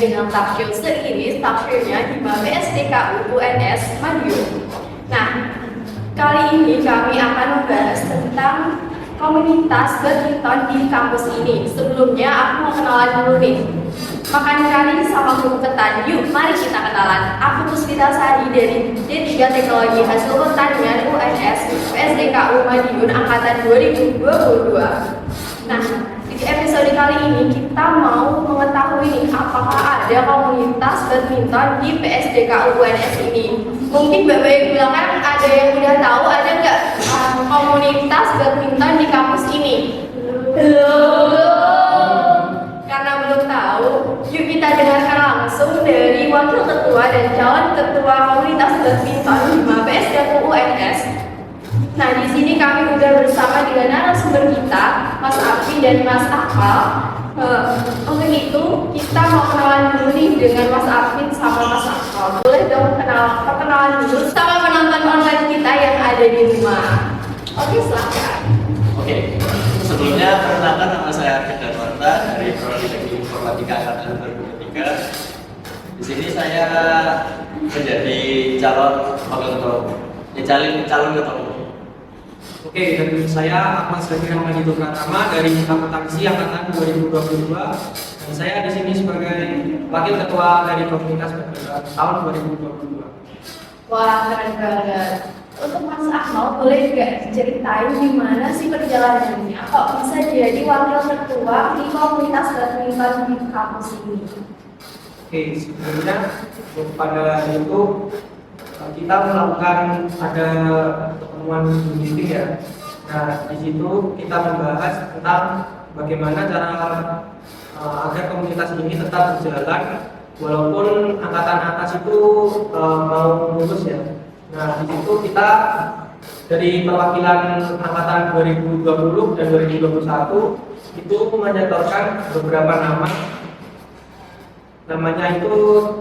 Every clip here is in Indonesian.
dengan talkshow series, talkshownya di BSDKU UNS Madiun. Nah, kali ini kami akan membahas tentang komunitas badminton di kampus ini. Sebelumnya aku mau kenalan dulu nih. Makan kali sama kumpetan, yuk mari kita kenalan. Aku Puspita Sari dari D3 Teknologi Hasil Pertanian UNS BSDKU Madiun Angkatan 2022. Nah, di episode kali ini kita mau mengetahui nih apakah ada komunitas badminton di BSDKU UNS ini. Mungkin Bapak yang bilang kan ada yang udah tahu, ada nggak komunitas badminton di kampus ini? Belum. Karena belum tahu, yuk kita dengarkan langsung dari Wakil Ketua dan calon Ketua Komunitas Badminton di BSDKU UNS. Nah, di sini kami udah bersama dengan narasumber kita, Mas Afri dan Mas Akmal. Untuk itu, kita mau kenalan dulu nih dengan Mas Afri sama Mas Akmal. Boleh dong perkenalan dulu sama penonton online kita yang ada di rumah. Oke, silakan. Oke, sebelumnya perkenalkan nama saya Arif Darwanta dari Prodi Teknik Informatika Angkatan 2023. Di sini saya menjadi calon ketua. Oke, dan saya Ahmad Zafir Rahmadi Pratama dari Akuntansi Angkatan 2022 dan saya di sini sebagai Wakil Ketua dari Komunitas Badminton tahun 2022. Wah, keren banget. Untuk Mas Akmal, boleh nggak diceritain gimana sih perjalanannya? Kok bisa jadi Wakil Ketua di Komunitas Badminton di kampus ini? Oke, sebenarnya pada itu kita melakukan ada pertemuan meeting ya. Nah, di situ kita membahas tentang bagaimana cara agar komunitas ini tetap berjalan walaupun angkatan atas itu mau lulus ya. Nah, di situ kita dari perwakilan angkatan 2020 dan 2021 itu menyetorkan beberapa namanya itu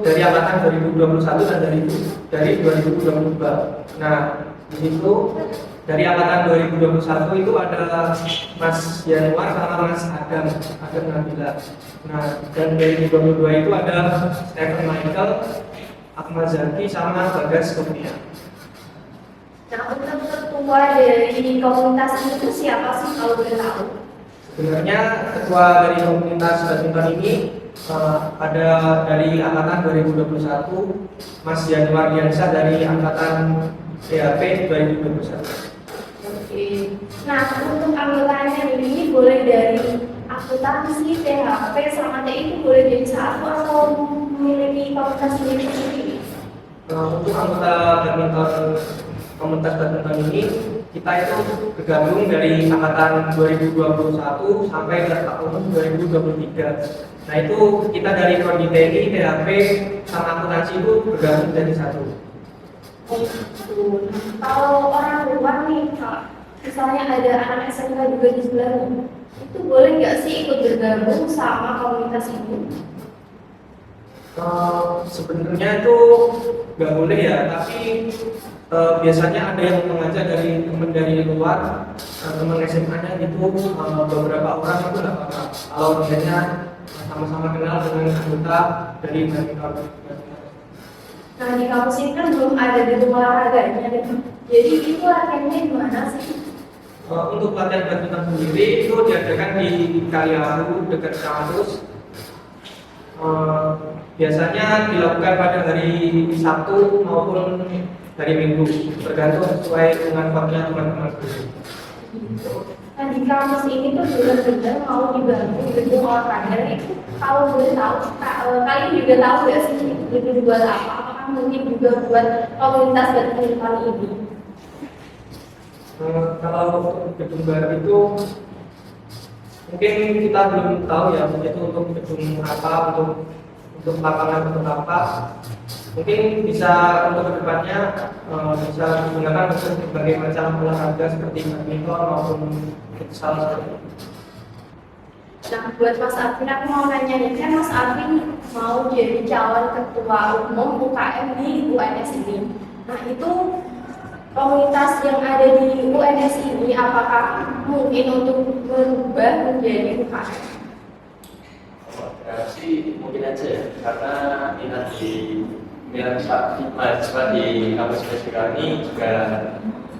dari angkatan 2021 dan dari 2022. Nah, di situ dari angkatan 2021 itu ada Mas Januar sama Mas Adam Nabila. Nah, dan dari 2022 itu ada Stephen Michael, Ahmad Zaki sama Bagas Kurnia. Nah, untuk ketua dari komunitas itu siapa sih kalau boleh tahu? Sebenarnya ketua dari komunitas badminton ini ada dari angkatan 2021 Mas Januar Diansyah dari angkatan PHP 2021. Oke. Nah, untuk anggotanya ini boleh dari akuntansi, PHP, sama TI itu boleh jadi satu atau memiliki komunitas sendiri? Untuk anggota komunitas badminton ini kita itu bergabung dari angkatan 2021 sampai ke tahun 2023. Nah, itu kita dari Prodi TI, PHP, sama akuntansi itu bergabung jadi satu. Oh gitu. Kalau orang luar nih, Kak, misalnya ada anak SMK juga di sebelahnya, itu boleh nggak sih ikut bergabung sama komunitas ini? Sebenarnya itu nggak boleh ya, tapi biasanya ada yang mengajak dari teman dari luar, teman SMA-nya gitu, beberapa orang itu nggak apa-apa. Kalau misalnya sama-sama kenal dengan anggota dari badminton. Nah, di kampus ini kan belum ada gedung olahraganya, jadi itu latihannya gimana sih? Untuk latihan badminton sendiri itu diadakan di Kaliaru dekat kampus. Biasanya dilakukan pada hari Sabtu maupun hari Minggu, tergantung sesuai dengan waktunya teman-teman. Nah, di kampus ini tuh benar-benar mau dibangun gedung olahraga. Itu kalau boleh tahu, kalian juga tahu nggak sih itu buat apa? Apakah mungkin juga buat komunitas badminton ini? Kalau gedung baru itu mungkin kita belum tahu ya, itu untuk gedung apa, untuk lapangan untuk apa. Mungkin bisa untuk kedepannya bisa digunakan untuk berbagai macam olahraga seperti badminton maupun futsal seperti itu. Nah, buat Mas Arvin, aku mau nanya nih, kan Mas Arvin mau jadi calon ketua umum UKM di UNS ini. Nah, itu komunitas yang ada di UNS ini apakah mungkin untuk berubah menjadi UKM? Federasi sih mungkin aja ya, karena minat mahasiswa di kampus PSDK ini juga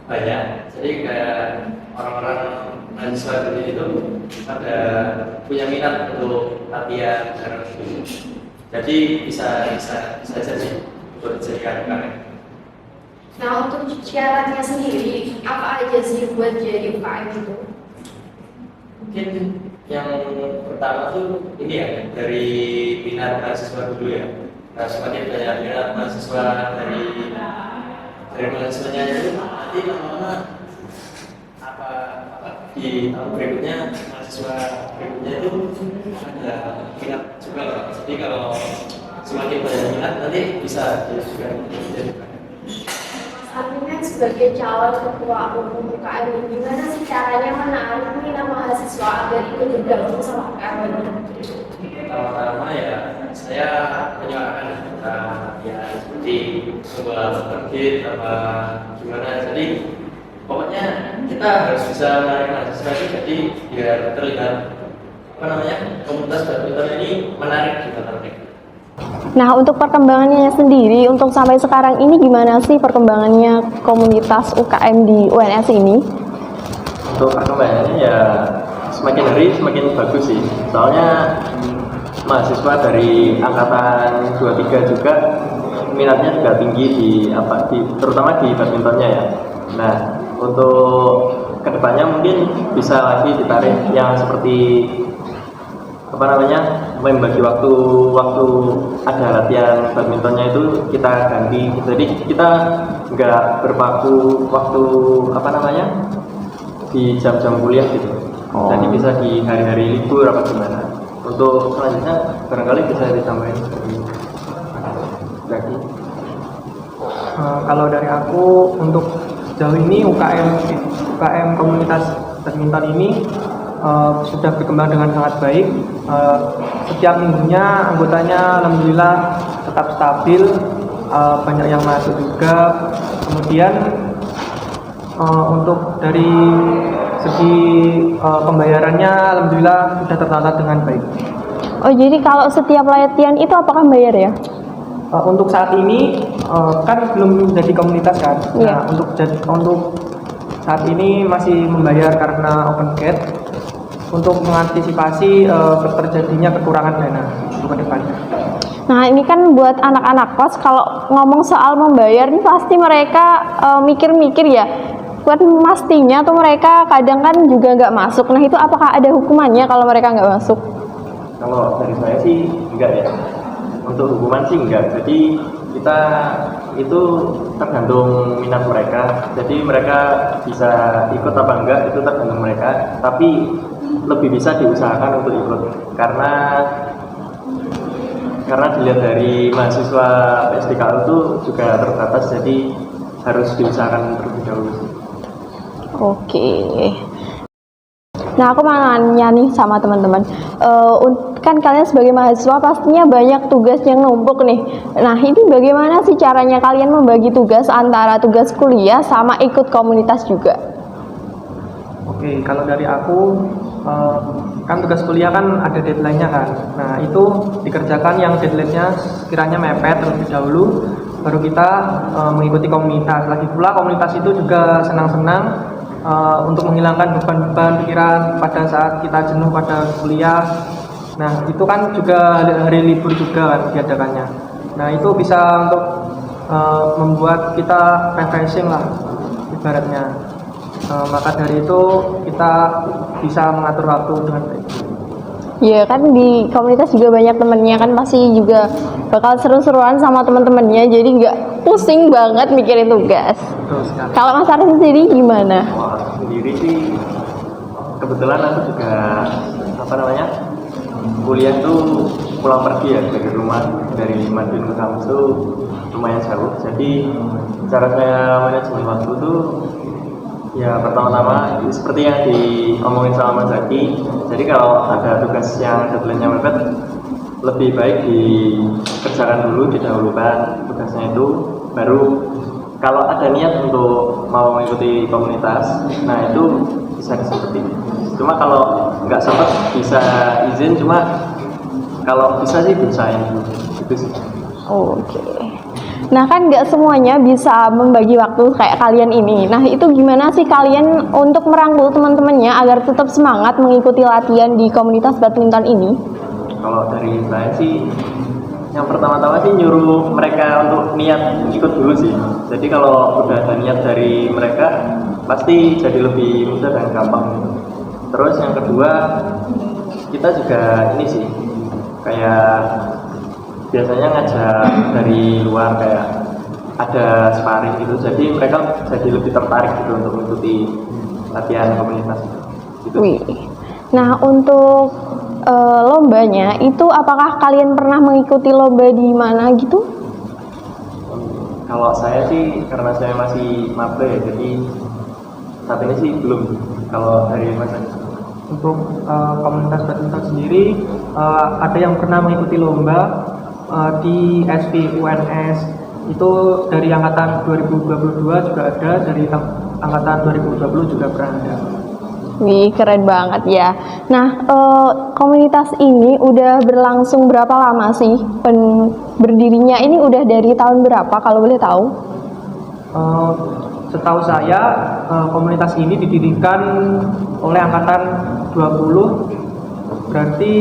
banyak. Jadi kayak orang-orang mahasiswa di sini itu ada punya minat untuk latihan bareng. Jadi bisa jadi untuk dijadikan UKM. Nah, untuk syaratnya sendiri, apa aja sih buat jadi UKM itu? Mungkin yang pertama tuh ini ya, dari minat mahasiswa dulu ya. Nah, semakin banyak minat mahasiswa dari mahasiswanya itu nanti lama-lama apa di tahun berikutnya mahasiswa berikutnya itu ada minat juga loh. Jadi kalau semakin banyak minat nanti bisa juga jadi. Artinya sebagai calon ketua umum UKM ini, gimana sih caranya menarik minat mahasiswa agar ikut bergabung sama UKM ini? Pertama-tama ya saya menyuarakan ya seperti sebuah terbit apa gimana. Jadi pokoknya kita harus bisa menarik mahasiswa itu jadi biar terlihat komunitas badminton ini menarik di mata mereka. Nah, untuk perkembangannya sendiri, untuk sampai sekarang ini gimana sih perkembangannya komunitas UKM di UNS ini? Untuk perkembangannya ya semakin hari semakin bagus sih. Soalnya mahasiswa dari angkatan 23 juga minatnya juga tinggi terutama di badmintonnya ya. Nah, untuk kedepannya mungkin bisa lagi ditarik yang seperti membagi waktu ada latihan badmintonnya itu kita ganti. Jadi kita nggak berpaku waktu di jam-jam kuliah gitu. Jadi bisa di hari-hari libur apa gimana. Untuk selanjutnya barangkali bisa ditambahin lagi. Kalau dari aku untuk sejauh ini UKM komunitas badminton ini sudah berkembang dengan sangat baik. Setiap minggunya anggotanya alhamdulillah tetap stabil, banyak yang masuk juga. Kemudian untuk dari segi pembayarannya alhamdulillah sudah tertata dengan baik. Oh, jadi kalau setiap latihan itu apakah bayar ya? Untuk saat ini kan belum jadi komunitas kan. Iya. Nah, untuk saat ini masih membayar karena open gate untuk mengantisipasi terjadinya kekurangan dana untuk kedepannya. Nah, ini kan buat anak-anak kos, kalau ngomong soal membayar ini pasti mereka mikir-mikir ya. Buat memastinya tuh mereka kadang kan juga nggak masuk. Nah, itu apakah ada hukumannya kalau mereka nggak masuk? Kalau dari saya sih enggak ya. Untuk hukuman sih enggak. Jadi kita itu tergantung minat mereka. Jadi mereka bisa ikut apa enggak itu tergantung mereka. Tapi lebih bisa diusahakan untuk ikut karena dilihat dari mahasiswa PSDKU itu juga terbatas, jadi harus diusahakan terlebih dahulu. Oke. Nah, aku mau nanya nih sama teman-teman. Kan kalian sebagai mahasiswa pastinya banyak tugas yang numpuk nih. Nah, ini bagaimana sih caranya kalian membagi tugas antara tugas kuliah sama ikut komunitas juga? Oke, kalau dari aku kan tugas kuliah kan ada deadline-nya kan. Nah, itu dikerjakan yang deadline-nya sekiranya mepet terlebih dahulu, baru kita mengikuti komunitas. Lagi pula komunitas itu juga senang-senang untuk menghilangkan beban-beban pikiran pada saat kita jenuh pada kuliah. Nah, itu kan juga hari libur juga kan diadakannya. Nah, itu bisa untuk membuat kita refreshing lah ibaratnya. Maka dari itu kita bisa mengatur waktu dengan baik. Ya kan di komunitas juga banyak temennya kan, pasti juga bakal seru-seruan sama teman-temannya, jadi nggak pusing banget mikirin tugas. Kalau Mas Arif sendiri gimana? Wah, sendiri sih kebetulan aku juga kuliah tuh pulang pergi ya dari rumah, dari Madiun ke kampus tuh lumayan jauh. Jadi cara saya manajemen waktu tuh ya pertama-tama seperti yang diomongin sama Mas Zaki. Jadi kalau ada tugas yang deadline-nya mepet, lebih baik dikerjakan dulu, didahulukan tugasnya itu, baru kalau ada niat untuk mau mengikuti komunitas, nah itu bisa disempetin. Cuma kalau nggak sempat bisa izin, cuma kalau bisa sih berusahain dulu gitu sih. Oke. Nah kan nggak semuanya bisa membagi waktu kayak kalian ini. Nah itu gimana sih kalian untuk merangkul teman-temannya agar tetap semangat mengikuti latihan di komunitas badminton ini? Kalau dari saya sih yang pertama-tama sih nyuruh mereka untuk niat ikut dulu sih. Jadi kalau udah ada niat dari mereka pasti jadi lebih mudah dan gampang. Terus yang kedua kita juga ini sih kayak biasanya ngajak dari luar kayak ada sparring gitu, jadi mereka jadi lebih tertarik gitu untuk mengikuti latihan komunitas gitu. Wih. Nah untuk lombanya itu apakah kalian pernah mengikuti lomba di mana gitu? Kalau saya sih karena saya masih maba ya, jadi saat ini sih belum. Kalau dari Mas Adi? Untuk komunitas badminton sendiri ada yang pernah mengikuti lomba di SV UNS itu dari angkatan 2022 juga ada, dari angkatan 2020 juga pernah ada. Wih keren banget ya. Nah komunitas ini udah berlangsung berapa lama sih? Berdirinya ini udah dari tahun berapa kalau boleh tahu? Setahu saya komunitas ini didirikan oleh angkatan 20, berarti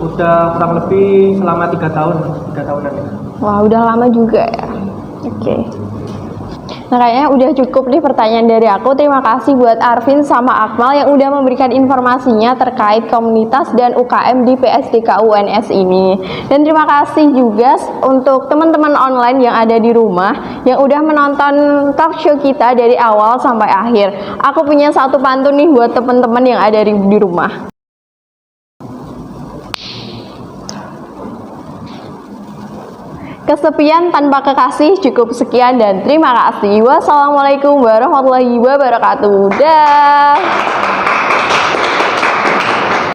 udah kurang lebih selama 3 tahunan ya. Wah udah lama juga ya. Oke. Nah kayaknya udah cukup nih pertanyaan dari aku. Terima kasih buat Arvin sama Akmal yang udah memberikan informasinya terkait komunitas dan UKM di PSDK UNS ini. Dan terima kasih juga untuk teman-teman online yang ada di rumah yang udah menonton talk show kita dari awal sampai akhir. Aku punya satu pantun nih buat teman-teman yang ada di rumah. Kesepian tanpa kekasih cukup sekian dan terima kasih. Wassalamualaikum warahmatullahi wabarakatuh. Dah.